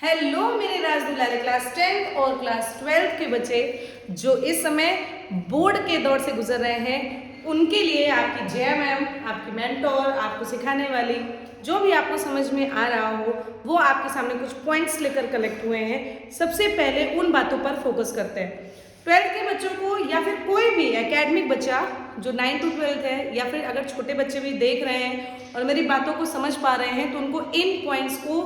Hello मेरे राजदुलारे class 10th और class 12th के बच्चे जो इस समय बोर्ड के दौर से गुजर रहे हैं, उनके लिए आपकी जया मैम, आपकी मेंटोर, आपको सिखाने वाली जो भी आपको समझ में आ रहा हो वो आपके सामने कुछ पॉइंट्स लेकर कलेक्ट हुए हैं। सबसे पहले उन बातों पर फोकस करते हैं। 12th के बच्चों को या फिर कोई भी एकेडमिक बच्चा जो 9 to 12 है, या फिर अगर छोटे बच्चे भी देख रहे हैं और मेरी बातों को समझ पा रहे हैं, तो उनको इन पॉइंट्स को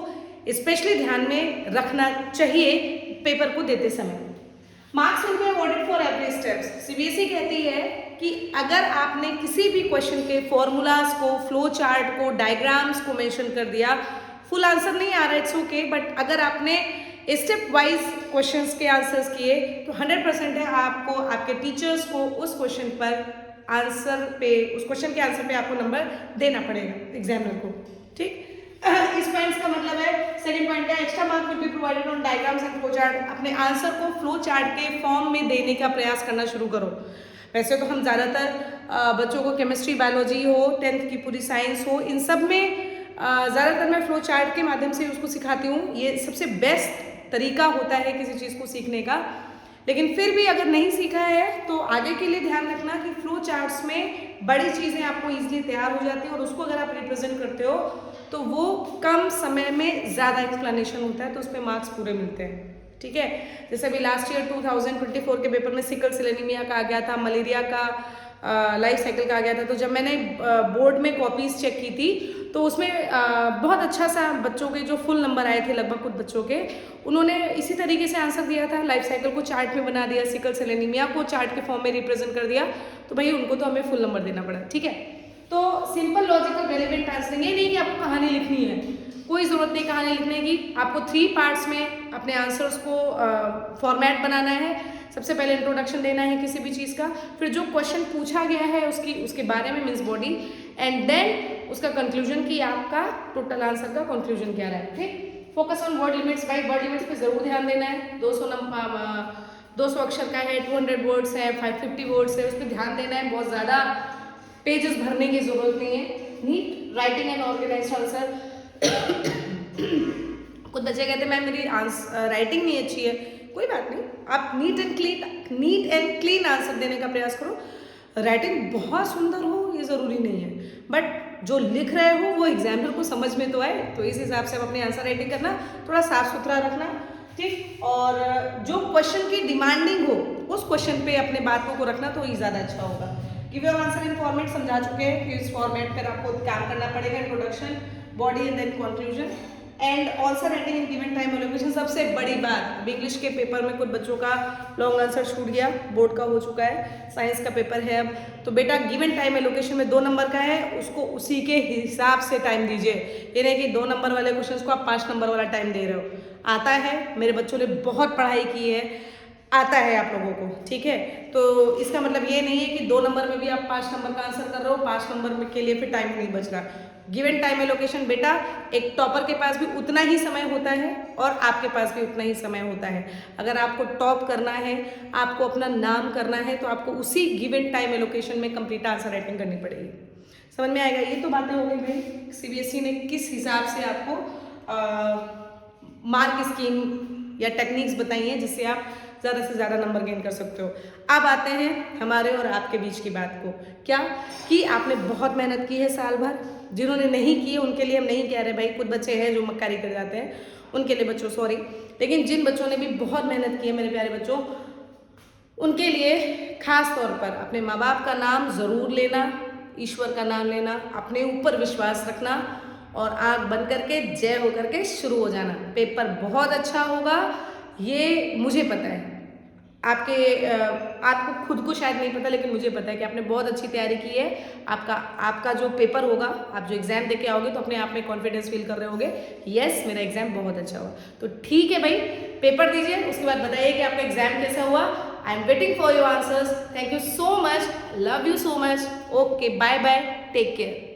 स्पेशली ध्यान में रखना चाहिए पेपर को देते समय। Marks will be awarded for every steps. CBSE कहती है कि अगर आपने किसी भी क्वेश्चन के फॉर्मूलाज को, फ्लो चार्ट को, डायग्राम्स को मेंशन कर दिया, फुल आंसर नहीं आ रहा इट्स ओके, बट अगर आपने स्टेप वाइज क्वेश्चंस के आंसर्स किए तो 100% है आपको, आपके टीचर्स को उस क्वेश्चन पर आंसर पे, उस क्वेश्चन के आंसर पे आपको नंबर देना पड़ेगा एग्जामिनर को। ठीक, इस पॉइंट्स का मतलब है, सेकंड पॉइंट है extra mark will be provided on diagrams and flow chart. अपने आंसर को फ्लो चार्ट के फॉर्म में देने का प्रयास करना शुरू करो। वैसे तो हम ज़्यादातर बच्चों को केमिस्ट्री, बायोलॉजी हो, 10th की पूरी साइंस हो, इन सब में ज़्यादातर मैं फ्लो चार्ट के माध्यम से उसको सिखाती हूँ। ये सबसे बेस्ट तरीका होता है किसी चीज़ को सीखने का। लेकिन फिर भी अगर नहीं सीखा है तो आगे के लिए ध्यान रखना कि फ्लो चार्ट्स में बड़ी चीज़ें आपको ईजिली तैयार हो जाती हैं और उसको अगर आप रिप्रेजेंट करते हो तो वो कम समय में ज़्यादा एक्सप्लेनेशन होता है, तो उस पर मार्क्स पूरे मिलते हैं। ठीक है, जैसे अभी लास्ट ईयर 2024 के पेपर में सिकल सेल एनीमिया का आ गया था, मलेरिया का लाइफ साइकिल का आ गया था। तो जब मैंने बोर्ड में कॉपीज चेक की थी तो उसमें बहुत अच्छा सा बच्चों के जो फुल नंबर आए थे, लगभग कुछ बच्चों के, उन्होंने इसी तरीके से आंसर दिया था, लाइफ साइकिल को चार्ट में बना दिया, सिकल सेल एनीमिया को चार्ट के फॉर्म में रिप्रेजेंट कर दिया, तो भाई उनको तो हमें फुल नंबर देना पड़ा। ठीक है, तो सिंपल, लॉजिकल, रेलेवेंट आंसरिंग। ये नहीं कि आपको कहानी लिखनी है, कोई ज़रूरत नहीं कहानी लिखने की। आपको 3 पार्ट्स में अपने आंसर्स को फॉर्मेट बनाना है। सबसे पहले इंट्रोडक्शन देना है किसी भी चीज़ का, फिर जो क्वेश्चन पूछा गया है उसके बारे में, मीन्स बॉडी, एंड देन उसका कंक्लूजन कि आपका टोटल आंसर का कंक्लूजन क्या रहा है। ठीक, फोकस ऑन वर्ड लिमिट्स। भाई वर्ड लिमिट्स पे ज़रूर ध्यान देना है। 200 अक्षर का है, 200 वर्ड्स है, 550 वर्ड्स है, उस पर ध्यान देना है। बहुत ज़्यादा पेजेस भरने की जरूरत नहीं है। Neat writing and organised answer. कुछ बच्चे कहते हैं मैम मेरी राइटिंग नहीं अच्छी है, कोई बात नहीं, आप नीट एंड क्लीन आंसर देने का प्रयास करो। राइटिंग बहुत सुंदर हो ये ज़रूरी नहीं है, बट जो लिख रहे हो वो एग्जामिनर को समझ में तो आए, तो इस हिसाब से आप अपनी आंसर राइटिंग करना, थोड़ा साफ सुथरा रखना। ठीक, और जो क्वेश्चन की डिमांडिंग हो उस क्वेश्चन पे अपने बातों को रखना, तो ये ज़्यादा अच्छा होगा। Give your answer in format, समझा चुके हैं कि इस फॉर्मेट पर आपको काम करना पड़ेगा। Introduction, body and then conclusion and answer writing in given time allocation. सबसे बड़ी बात, अभी इंग्लिश के पेपर में कुछ बच्चों का लॉन्ग आंसर छूट गया, बोर्ड का हो चुका है, साइंस का पेपर है अब, तो बेटा गिवन टाइम एलोकेशन में 2 नंबर का है, उसको उसी के हिसाब से टाइम दीजिए। ये नहीं कि 2 नंबर वाले क्वेश्चन को आप 5 नंबर वाला टाइम दे रहे हो। आता है, मेरे बच्चों ने बहुत पढ़ाई की है, आता है आप लोगों को। ठीक है, तो इसका मतलब ये नहीं है कि 2 नंबर में भी आप 5 नंबर का आंसर कर रहे हो, 5 नंबर में के लिए फिर टाइम नहीं बच रहा। गिवन टाइम एलोकेशन बेटा, एक टॉपर के पास भी उतना ही समय होता है और आपके पास भी उतना ही समय होता है। अगर आपको टॉप करना है, आपको अपना नाम करना है, तो आपको उसी गिवन टाइम एलोकेशन में कंप्लीट आंसर राइटिंग करनी पड़ेगी। समझ में आएगा? ये तो बातें हो गई भाई सीबीएसई ने किस हिसाब से आपको मार्क स्कीम या टेक्निक्स बताई हैं जिससे आप ज़्यादा से ज़्यादा नंबर गेन कर सकते हो। अब आते हैं हमारे और आपके बीच की बात को, क्या कि आपने बहुत मेहनत की है साल भर। जिन्होंने नहीं की है उनके लिए हम नहीं कह रहे भाई, कुछ बच्चे हैं जो मक्कारी कर जाते हैं, उनके लिए बच्चों सॉरी, लेकिन जिन बच्चों ने भी बहुत मेहनत की है मेरे प्यारे बच्चों, उनके लिए खास तौर पर अपने माँ बाप का नाम ज़रूर लेना, ईश्वर का नाम लेना, अपने ऊपर विश्वास रखना और आँख बंद करके जय हो करके शुरू हो जाना। पेपर बहुत अच्छा होगा, ये मुझे पता है। आपको खुद को शायद नहीं पता, लेकिन मुझे पता है कि आपने बहुत अच्छी तैयारी की है। आपका जो पेपर होगा, आप जो एग्जाम देके आओगे तो अपने आप में कॉन्फिडेंस फील कर रहे होगे, यस मेरा एग्जाम बहुत अच्छा हुआ। तो ठीक है भाई, पेपर दीजिए, उसके बाद बताइए कि आपका एग्जाम कैसा हुआ। I am waiting for your answers. Thank you so much, love you so much. Okay, bye bye, take care.